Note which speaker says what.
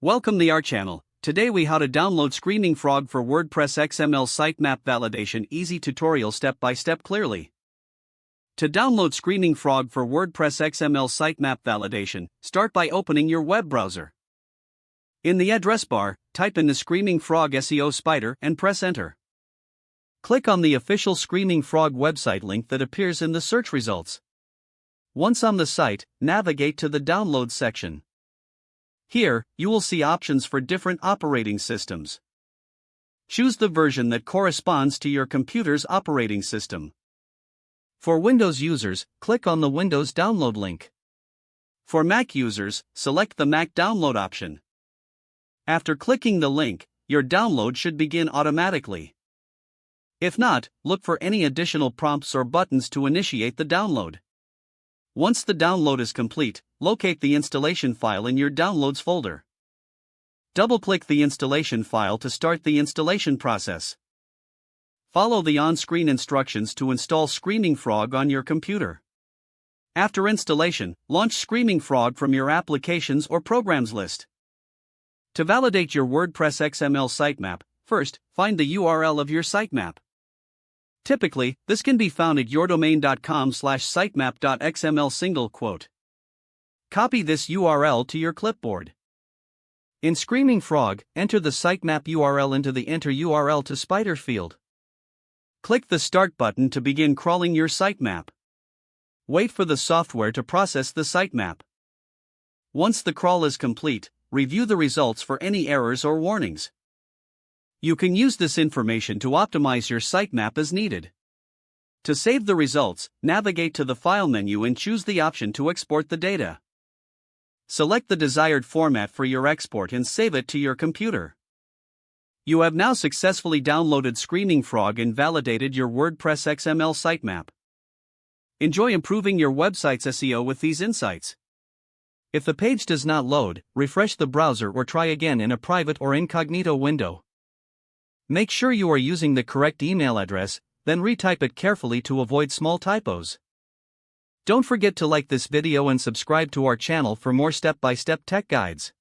Speaker 1: Welcome to our channel. Today we how to download Screaming Frog for WordPress XML sitemap validation easy tutorial step by step clearly. To download Screaming Frog for WordPress XML sitemap validation, start by opening your web browser. In the address bar, type in the Screaming Frog SEO Spider and press enter. Click on the official Screaming Frog website link that appears in the search results. Once on the site, navigate to the download section. Here, you will see options for different operating systems. Choose the version that corresponds to your computer's operating system. For Windows users, click on the Windows download link. For Mac users, select the Mac download option. After clicking the link, your download should begin automatically. If not, look for any additional prompts or buttons to initiate the download. Once the download is complete, locate the installation file in your Downloads folder. Double-click the installation file to start the installation process. Follow the on-screen instructions to install Screaming Frog on your computer. After installation, launch Screaming Frog from your Applications or Programs list. To validate your WordPress XML sitemap, first, find the URL of your sitemap. Typically, this can be found at yourdomain.com/sitemap.xml single quote. Copy this URL to your clipboard. In Screaming Frog, enter the sitemap URL into the Enter URL to Spider field. Click the Start button to begin crawling your sitemap. Wait for the software to process the sitemap. Once the crawl is complete, review the results for any errors or warnings. You can use this information to optimize your sitemap as needed. To save the results, navigate to the File menu and choose the option to export the data. Select the desired format for your export and save it to your computer. You have now successfully downloaded Screaming Frog and validated your WordPress XML sitemap. Enjoy improving your website's SEO with these insights. If the page does not load, refresh the browser or try again in a private or incognito window. Make sure you are using the correct email address, then retype it carefully to avoid small typos. Don't forget to like this video and subscribe to our channel for more step-by-step tech guides.